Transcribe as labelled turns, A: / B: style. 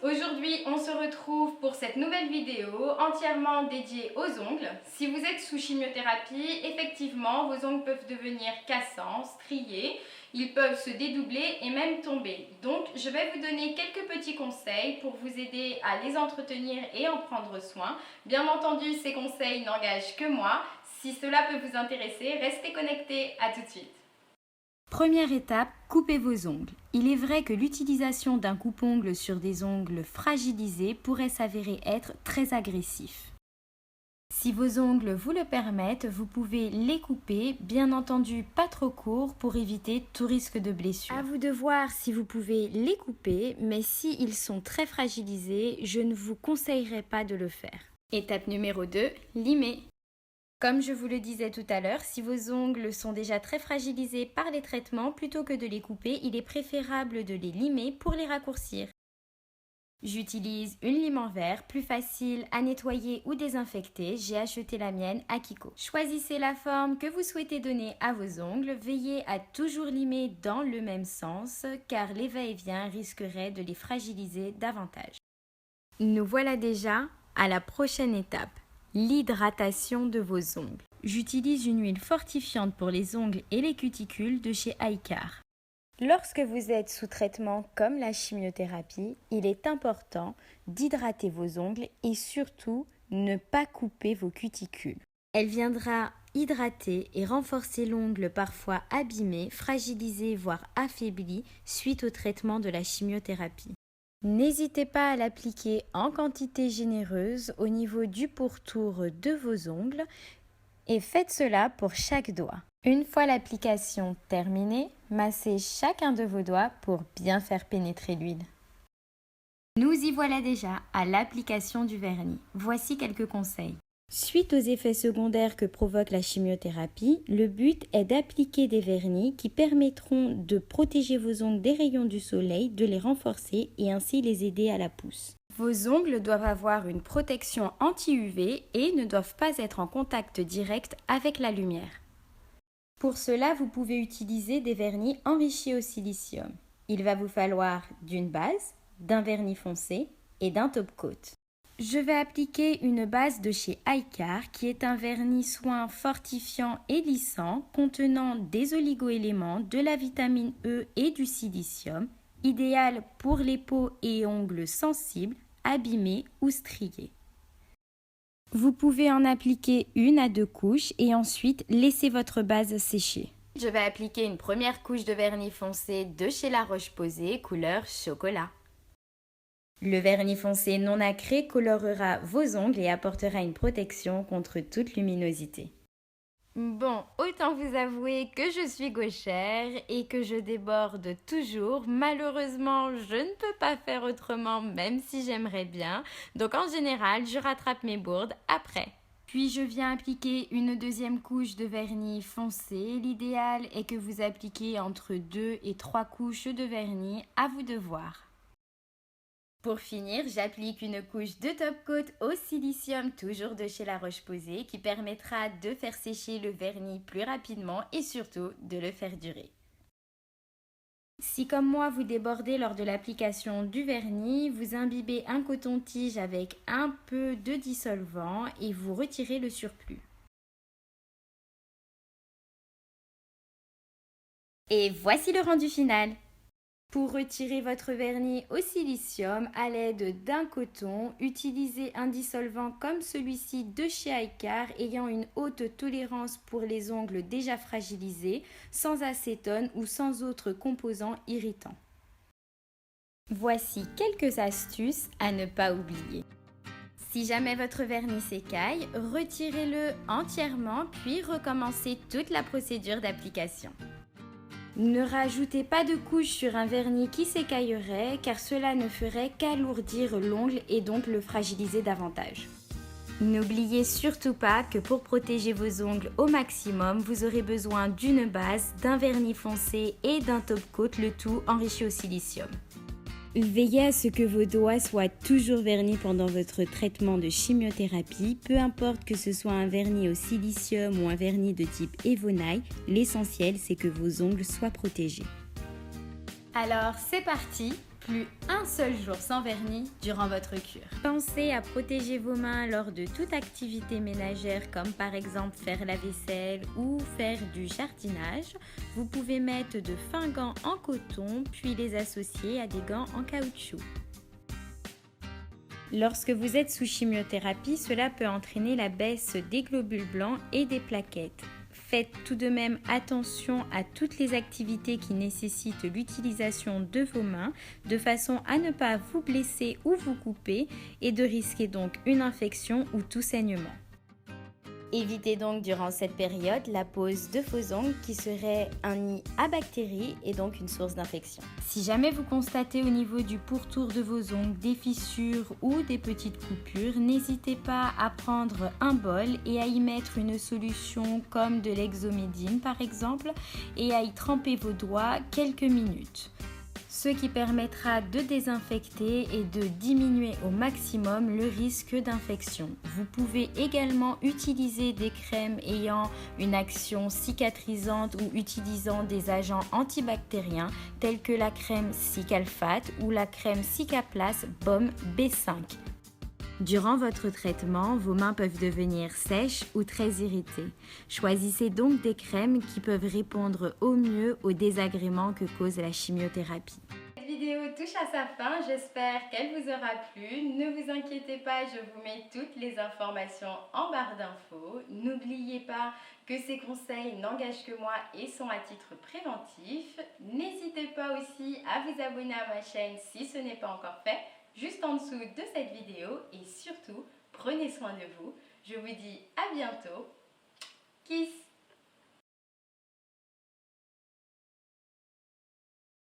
A: Aujourd'hui, on se retrouve pour cette nouvelle vidéo entièrement dédiée aux ongles. Si vous êtes sous chimiothérapie, effectivement, vos ongles peuvent devenir cassants, striés, ils peuvent se dédoubler et même tomber. Donc, je vais vous donner quelques petits conseils pour vous aider à les entretenir et en prendre soin. Bien entendu, ces conseils n'engagent que moi. Si cela peut vous intéresser, restez connectés. À tout de suite.
B: Première étape, coupez vos ongles. Il est vrai que l'utilisation d'un coupe-ongles sur des ongles fragilisés pourrait s'avérer être très agressif. Si vos ongles vous le permettent, vous pouvez les couper, bien entendu pas trop court pour éviter tout risque de blessure. À vous de voir si vous pouvez les couper, mais s'ils sont très fragilisés, je ne vous conseillerais pas de le faire. Étape numéro 2, limer. Comme je vous le disais tout à l'heure, si vos ongles sont déjà très fragilisés par les traitements, plutôt que de les couper, il est préférable de les limer pour les raccourcir. J'utilise une lime en verre, plus facile à nettoyer ou désinfecter. J'ai acheté la mienne à Kiko. Choisissez la forme que vous souhaitez donner à vos ongles. Veillez à toujours limer dans le même sens, car les va-et-vient risqueraient de les fragiliser davantage. Nous voilà déjà à la prochaine étape. L'hydratation de vos ongles. J'utilise une huile fortifiante pour les ongles et les cuticules de chez iCar. Lorsque vous êtes sous traitement comme la chimiothérapie, il est important d'hydrater vos ongles et surtout ne pas couper vos cuticules. Elle viendra hydrater et renforcer l'ongle parfois abîmé, fragilisé voire affaibli suite au traitement de la chimiothérapie. N'hésitez pas à l'appliquer en quantité généreuse au niveau du pourtour de vos ongles et faites cela pour chaque doigt. Une fois l'application terminée, massez chacun de vos doigts pour bien faire pénétrer l'huile. Nous y voilà déjà à l'application du vernis. Voici quelques conseils. Suite aux effets secondaires que provoque la chimiothérapie, le but est d'appliquer des vernis qui permettront de protéger vos ongles des rayons du soleil, de les renforcer et ainsi les aider à la pousse. Vos ongles doivent avoir une protection anti-UV et ne doivent pas être en contact direct avec la lumière. Pour cela, vous pouvez utiliser des vernis enrichis au silicium. Il va vous falloir d'une base, d'un vernis foncé et d'un top coat. Je vais appliquer une base de chez iCar qui est un vernis soin fortifiant et lissant contenant des oligo-éléments, de la vitamine E et du silicium, idéal pour les peaux et ongles sensibles, abîmés ou striés. Vous pouvez en appliquer 1 à 2 couches et ensuite laisser votre base sécher. Je vais appliquer une première couche de vernis foncé de chez La Roche-Posay, couleur chocolat. Le vernis foncé non nacré colorera vos ongles et apportera une protection contre toute luminosité. Bon, autant vous avouer que je suis gauchère et que je déborde toujours. Malheureusement, je ne peux pas faire autrement même si j'aimerais bien. Donc en général, je rattrape mes bourdes après. Puis je viens appliquer une deuxième couche de vernis foncé. L'idéal est que vous appliquiez entre 2 et 3 couches de vernis, à vous de voir. Pour finir, j'applique une couche de top coat au silicium, toujours de chez La Roche-Posay, qui permettra de faire sécher le vernis plus rapidement et surtout de le faire durer. Si comme moi vous débordez lors de l'application du vernis, vous imbibez un coton-tige avec un peu de dissolvant et vous retirez le surplus. Et voici le rendu final. Pour retirer votre vernis au silicium à l'aide d'un coton, utilisez un dissolvant comme celui-ci de chez iCar ayant une haute tolérance pour les ongles déjà fragilisés, sans acétone ou sans autres composants irritants. Voici quelques astuces à ne pas oublier. Si jamais votre vernis s'écaille, retirez-le entièrement puis recommencez toute la procédure d'application. Ne rajoutez pas de couche sur un vernis qui s'écaillerait car cela ne ferait qu'alourdir l'ongle et donc le fragiliser davantage. N'oubliez surtout pas que pour protéger vos ongles au maximum, vous aurez besoin d'une base, d'un vernis foncé et d'un top coat, le tout enrichi au silicium. Veillez à ce que vos doigts soient toujours vernis pendant votre traitement de chimiothérapie, peu importe que ce soit un vernis au silicium ou un vernis de type Evonite, l'essentiel c'est que vos ongles soient protégés. Alors c'est parti Plus un seul jour sans vernis durant votre cure. Pensez à protéger vos mains lors de toute activité ménagère comme par exemple faire la vaisselle ou faire du jardinage. Vous pouvez mettre de fins gants en coton puis les associer à des gants en caoutchouc. Lorsque vous êtes sous chimiothérapie, cela peut entraîner la baisse des globules blancs et des plaquettes. Faites tout de même attention à toutes les activités qui nécessitent l'utilisation de vos mains de façon à ne pas vous blesser ou vous couper et de risquer donc une infection ou tout saignement. Évitez donc durant cette période la pose de faux ongles qui serait un nid à bactéries et donc une source d'infection. Si jamais vous constatez au niveau du pourtour de vos ongles des fissures ou des petites coupures, n'hésitez pas à prendre un bol et à y mettre une solution comme de l'exomédine par exemple et à y tremper vos doigts quelques minutes. Ce qui permettra de désinfecter et de diminuer au maximum le risque d'infection. Vous pouvez également utiliser des crèmes ayant une action cicatrisante ou utilisant des agents antibactériens tels que la crème Cicalfate ou la crème Cicaplast Baume B5. Durant votre traitement, vos mains peuvent devenir sèches ou très irritées. Choisissez donc des crèmes qui peuvent répondre au mieux aux désagréments que cause la chimiothérapie.
A: Cette vidéo touche à sa fin, j'espère qu'elle vous aura plu. Ne vous inquiétez pas, je vous mets toutes les informations en barre d'infos. N'oubliez pas que ces conseils n'engagent que moi et sont à titre préventif. N'hésitez pas aussi à vous abonner à ma chaîne si ce n'est pas encore fait, juste en dessous de cette vidéo, et surtout, prenez soin de vous. Je vous dis à bientôt. Kiss!